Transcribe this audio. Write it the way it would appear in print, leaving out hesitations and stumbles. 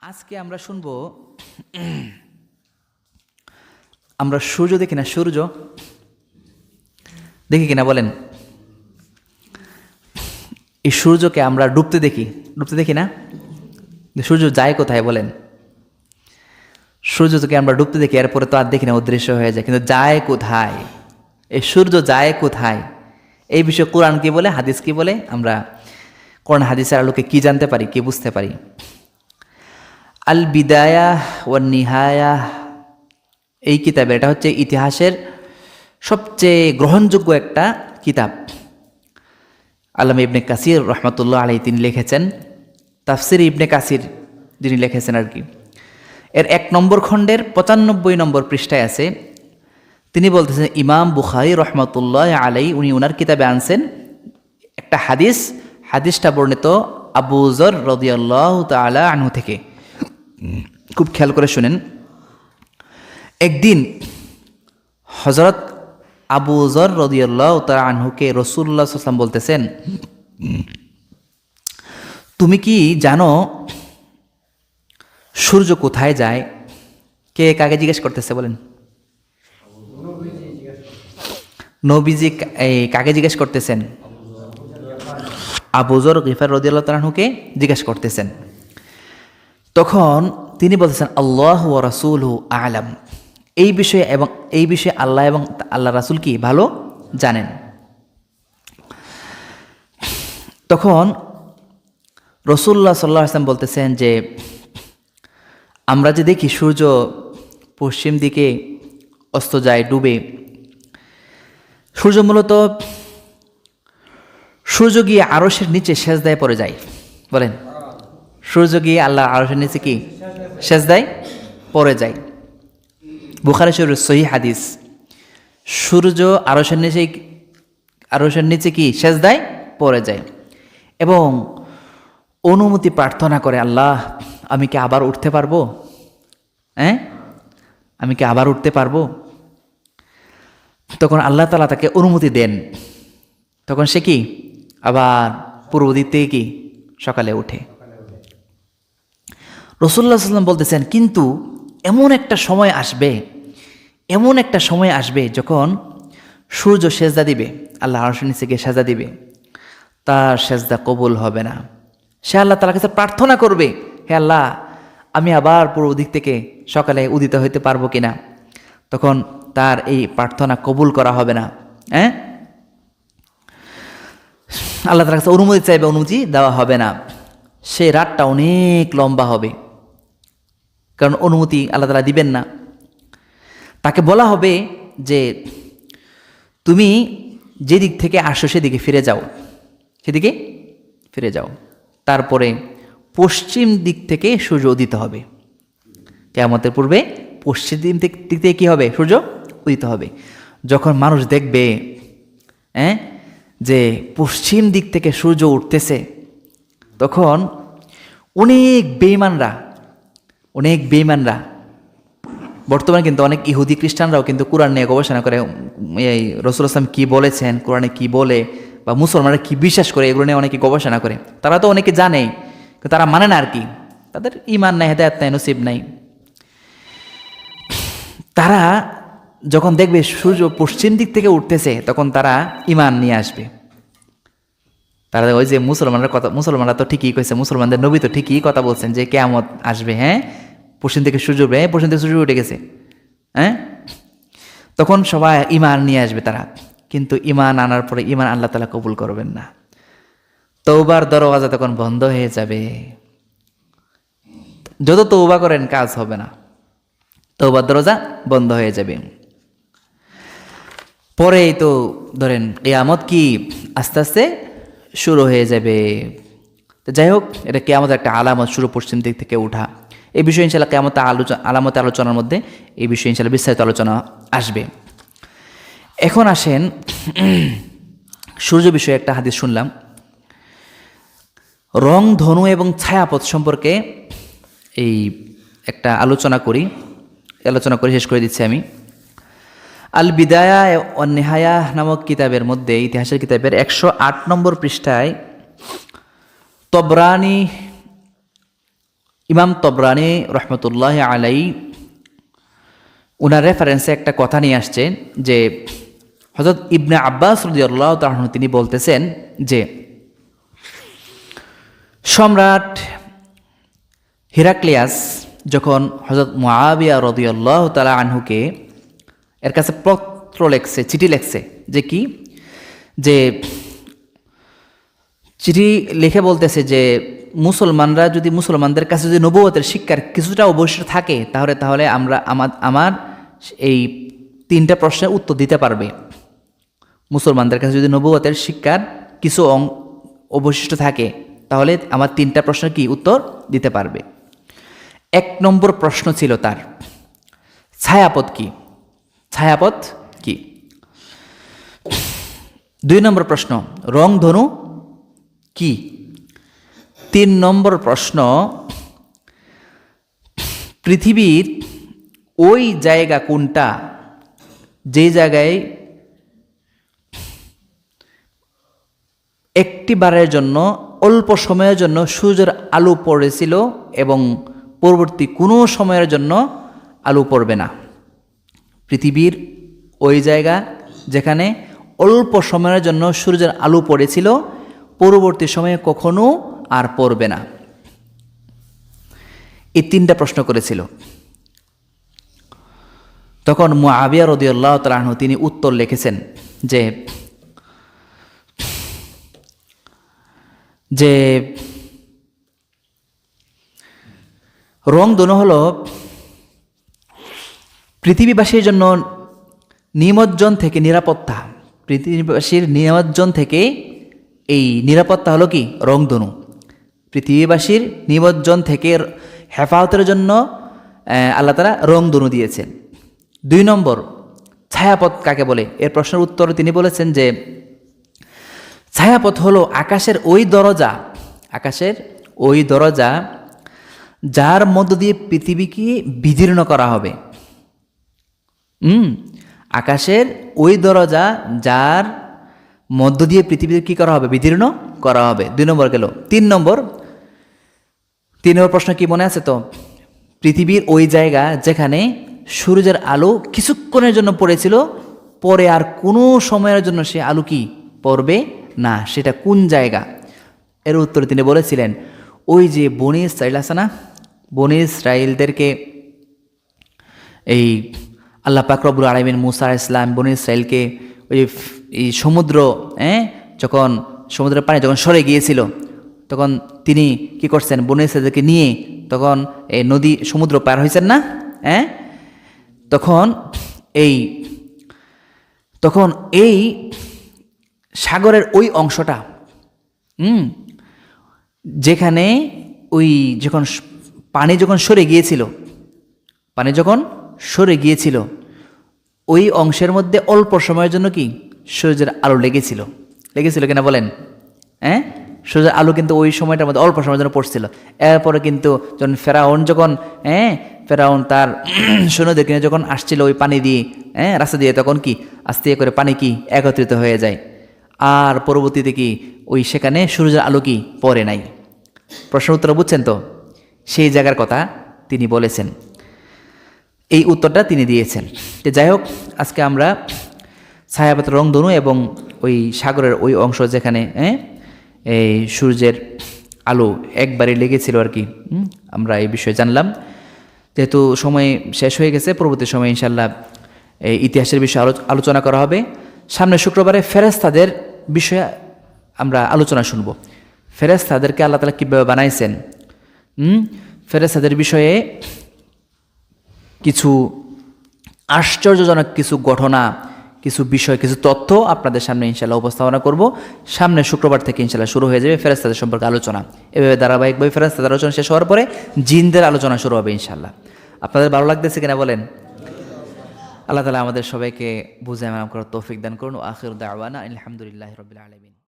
আজকে আমরা শুনবো, আমরা সূর্য দেখি না? সূর্য দেখি কিনা বলেন? এই সূর্যকে আমরা ডুবতে দেখি না? সূর্য যায় কোথায় বলেন? সূর্যকে আমরা ডুবতে দেখি, এরপরে তো আর দেখি না, অদৃশ্য হয়ে যায়। কিন্তু যায় কোথায়? এই সূর্য যায় কোথায়? এই বিষয়ে কোরআন কি বলে, হাদিস কি বলে, আমরা কোরআন হাদিসের আলোকে কি জানতে পারি, কি বুঝতে পারি? আল বিদায়া ওয়ান নিহায়া এই কিতাবের, এটা হচ্ছে ইতিহাসের সবচেয়ে গ্রহণযোগ্য একটা কিতাব। আল্লামা ইবনে কাসির রহমতুল্লাহ আলাইহি তিনি লিখেছেন, তাফসির ইবনে কাসির যিনি লিখেছেন আর কি, এর 1 নম্বর খণ্ডের 95 নম্বর পৃষ্ঠায় আছে। তিনি বলতেছেন, ইমাম বুখারী রহমতুল্লাহ আলাইহি উনি ওনার কিতাবে আনছেন একটা হাদিসটা বর্ণিত আবু যর রাদিয়াল্লাহু তাআলা আনহু থেকে। খুব খেয়াল করে শুনেন। একদিন হযরত আবু যর রাদিয়াল্লাহু তাআলা আনহুকে রাসূলুল্লাহ সাল্লাল্লাহু আলাইহি ওয়াসাল্লাম বলতেছেন, তুমি কি জানো সূর্য কোথায় যায়? কে কাকে জিজ্ঞেস করতেছে বলেন? নবীজি কাকে জিজ্ঞেস করতেছেন? আবু যর গিফার রাদিয়াল্লাহু তাআলা আনহুকে জিজ্ঞেস করতেছেন। তখন তিনি বলতেছেন, আল্লাহু ওয়া রাসূলুহু আ'লাম, এই বিষয়ে আল্লাহ এবং আল্লাহ রাসূল কি ভালো জানেন। তখন রাসূলুল্লাহ সাল্লাল্লাহু আলাইহি ওয়াসাল্লাম বলতেছেন যে, আমরা যে দেখি সূর্য পশ্চিম দিকে অস্ত যায়, ডুবে, সূর্য গিয়ে আরশের নিচে সেজদায় পড়ে যায়। বলেন, সূর্য গিয়ে আল্লাহ আরশের নিচে কি সেজদায় পড়ে যায়। বুখারী শরীফের সহিহ হাদিস। সূর্য আরশের নিচে কি সেজদায় পড়ে যায় এবং অনুমতি প্রার্থনা করে, আল্লাহ আমি কি আবার উঠতে পারবো? আমি কি আবার উঠতে পারবো? তখন আল্লাহ তাআলা তাকে অনুমতি দেন। তখন সে কি আবার পূর্ব দিক থেকে কি সকালে উঠে। রাসূলুল্লাহ সাল্লাল্লাহু আলাইহি ওয়াসাল্লাম বলতেছেন, কিন্তু এমন একটা সময় আসবে যখন সূর্য সেজদা দিবে, আল্লাহ আরশের নিচে গিয়ে সেজদা দিবে, তার সেজদা কবুল হবে না। সে আল্লাহ তাআলার কাছে প্রার্থনা করবে, হে আল্লাহ আমি আবার পূর্ব দিক থেকে সকালে উদিত হইতে পারবো কিনা। তখন তার এই প্রার্থনা কবুল করা হবে না। আল্লাহ তাআলার কাছে অনুমতি চাইবে, অনুমতি দেওয়া হবে না। সেই রাতটা অনেক লম্বা হবে, কারণ অনুমতি আল্লাহ তাআলা দিবেন না। তাকে বলা হবে যে, তুমি যেদিক থেকে আসো সেদিকে ফিরে যাও। তারপরে পশ্চিম দিক থেকে সূর্য উদিত হবে। কিয়ামতের পূর্বে পশ্চিম দিক থেকে কী হবে? সূর্য উদিত হবে। যখন মানুষ দেখবে যে পশ্চিম দিক থেকে সূর্য উঠতেছে, তখন অনেক বেঈমানরা বর্তমানে কিন্তু অনেক ইহুদি খ্রিস্টানরাও কিন্তু কোরআন নিয়ে গবেষণা করে, এই রাসূলুল্লাহ সাল্লাল্লাহু আলাইহি ওয়াসাল্লাম কী বলেছেন, কোরআনে কি বলে, বা মুসলমানরা কি বিশ্বাস করে, এগুলো নিয়ে অনেকে গবেষণা করে। তারা তো অনেকে জানে, কিন্তু তারা মানে না আর কি, তাদের ঈমান নাই, হেদায়েত নাই, নসিব নাই। তারা যখন দেখবে সূর্য পশ্চিম দিক থেকে উঠতেছে, তখন তারা ঈমান নিয়ে আসবে। তারা ওই যে মুসলমানরা তো ঠিকই কইছে, মুসলমানদের নবী তো ঠিকই কথা বলছেন যে কিয়ামত আসবে, পশ্চিম থেকে সূর্য উঠবে, পশ্চিম থেকে সূর্য উঠে গেছে। তখন সবাই ঈমান নিয়ে আসবে তারা, কিন্তু ঈমান আনার পরে ঈমান আল্লাহ তাআলা কবুল করবেন না। তওবার দরওয়াজা তখন বন্ধ হয়ে যাবে। যত তওবা করেন কাজ হবে না, তওবার দরজা বন্ধ হয়ে যাবে। পরেই তো ধরেন কিয়ামত কি আস্তে আস্তে শুরু হয়ে যাবে। তো যাই হোক, এটা কিয়ামতের একটা আলামত, শুরু পশ্চিম দিক থেকে ওঠা। এই বিষয়ে ইনশাআল্লাহ কিয়ামতের আলামতের আলোচনার মধ্যে এই বিষয়ে ইনশাআল্লাহ বিস্তারিত আলোচনা আসবে। এখন আসেন সূর্য বিষয়ে একটা হাদিস শুনলাম। রং ধনু এবং ছায়াপথ সম্পর্কে এই একটা আলোচনা করে শেষ করে দিচ্ছি আমি। আল বিদায়া ওয়ান নিহায়া নামক কিতাবের মধ্যে, ইতিহাসের কিতাবের 108 নম্বর পৃষ্ঠায় তবরানি ইমাম তবরানি রহমতুল্লাহ আলাই উনার রেফারেন্সে একটা কথা নিয়ে আসছেন যে হযরত ইবনে আব্বাস রাদিয়াল্লাহু তাআলা আনহু তিনি বলতেছেন যে সম্রাট হিরাক্লিয়াস যখন হযরত মুআবিয়া রাদিয়াল্লাহু তাআলা আনহুকে এর কাছে পত্র লেখছে, চিঠি লেখছে, যে কি, যে চিঠি লিখে বলতেছে যে মুসলমানরা যদি, মুসলমানদের কাছে যদি নবুয়তের শিক্ষার কিছুটা অবশ্যই থাকে তাহলে আমার এই 3টা প্রশ্নের উত্তর দিতে পারবে। মুসলমানদের কাছে যদি নবুয়তের শিক্ষার কিছু অবশিষ্ট থাকে তাহলে আমার 3টা প্রশ্নের কি উত্তর দিতে পারবে। 1 নম্বর প্রশ্ন ছিল তার, ছায়াপথ কি? ছায়াপথ কি? 2 নম্বর প্রশ্ন, রংধনু কি? 3 নম্বর প্রশ্ন, পৃথিবীর ওই জায়গা কোনটা যে জায়গায় একটি বারের জন্য, অল্প সময়ের জন্য সূর্যের আলো পড়েছিল এবং পরবর্তী কোনো সময়ের জন্য আলো পড়বে না। পৃথিবীর ওই জায়গা যেখানে অল্প সময়ের জন্য সূর্যের আলো পড়েছিল, পরবর্তী সময়ে কখনো আর পড়বে না। এই 3টা প্রশ্ন করেছিল। তখন মুআবিয়া রাদিয়াল্লাহু তাআলা আনহু তিনি উত্তর লিখেছেন যে যে রংধনু হলো পৃথিবীবাসীর জন্য নিমজ্জন থেকে নিরাপত্তা। পৃথিবীবাসীর নিমজ্জন থেকে এই নিরাপত্তা হলো কি? রংধনু। পৃথিবীবাসীর নিমজ্জন থেকে হেফাজতের জন্য আল্লাহ তাআলা রংধনু দিয়েছেন। 2 নম্বর, ছায়াপথ কাকে বলে? এর প্রশ্নের উত্তরে তিনি বলেছেন যে ছায়াপথ হলো আকাশের ওই দরজা যার মধ্য দিয়ে পৃথিবীকে বিদীর্ণ করা হবে। আকাশের ওই দরজা যার মধ্য দিয়ে পৃথিবীকে কি করা হবে? বিদীর্ণ করা হবে। 2 নম্বর গেল। 3 নম্বর প্রশ্ন কি মনে আছে তো? পৃথিবীর ওই জায়গা যেখানে সূর্যের আলো কিছুক্ষণের জন্য পড়েছিল, পরে আর কোনো সময়ের জন্য সে আলো কি পড়বে না, সেটা কোন জায়গা? এর উত্তরে তিনি বলেছিলেন, ওই যে বনি ইসরাইল আছে না, বনি ইসরাইলদেরকে এই আল্লাহ পাক রব্বুল আলামিন মুসা আলাইহিস সালাম বনি ইসরাইলকে ওই এই সমুদ্র, যখন সমুদ্রের পানি যখন সরে গিয়েছিল, তখন তিনি কি করছেন? বনি ইসরাইলদেরকে নিয়ে তখন এই নদী সমুদ্র পার হয়েছেন না? তখন এই সাগরের ওই অংশটা, যেখানে ওই যখন পানি যখন সরে গিয়েছিল ওই অংশের মধ্যে অল্প সময়ের জন্য কি সূর্যের আলো লেগেছিল কিনা বলেন? সূর্যের আলো কিন্তু ওই সময়টার মধ্যে অল্প সময়ের জন্য পড়ছিল। এরপরে কিন্তু যখন ফেরাউন তার সৈন্যদের কিনে যখন আসছিল ওই পানি দিয়ে, রাস্তা দিয়ে, তখন কি আস্তে করে পানি কি একত্রিত হয়ে যায়, আর পরবর্তীতে কি ওই সেখানে সূর্যের আলো কি পড়ে নাই। প্রশ্ন উত্তর বুঝছেন তো? সেই জায়গার কথা তিনি বলেছেন, এই উত্তরটা তিনি দিয়েছেন। যাই হোক, আজকে আমরা ছায়াপথ, রংধনু এবং ওই সাগরের ওই অংশ যেখানে এই সূর্যের আলো একবারে লেগেছিল আর কি, আমরা এই বিষয়ে জানলাম। যেহেতু সময় শেষ হয়ে গেছে, পরবর্তী সময় ইনশাল্লাহ এই ইতিহাসের বিষয়ে আলোচনা করা হবে। সামনে শুক্রবারে ফেরেশতাদের বিষয়ে আমরা আলোচনা শুনব। ফেরেশতাদেরকে আল্লাহ তাআলা কীভাবে বানাইছেন, ফেরেশতাদের বিষয়ে কিছু আশ্চর্যজনক কিছু ঘটনা, কিছু বিষয়, কিছু তথ্য আপনাদের সামনে ইনশাল্লাহ উপস্থাপনা করব। সামনে শুক্রবার থেকে ইনশাল্লাহ শুরু হয়ে যাবে ফেরেশতাদের সম্পর্কে আলোচনা। এভাবে ধারাবাহিকভাবে ফেরেশতাদের আলোচনা শেষ হওয়ার পরে জিনদের আলোচনা শুরু হবে ইনশাল্লাহ। আপনাদের ভালো লাগতেছে কিনা বলেন? আল্লাহ তাআলা আমাদের সবাইকে বুঝে আমল করার তৌফিক দান করুন। আখিরু দাওয়ানা আলহামদুলিল্লাহি রাব্বিল আলামিন।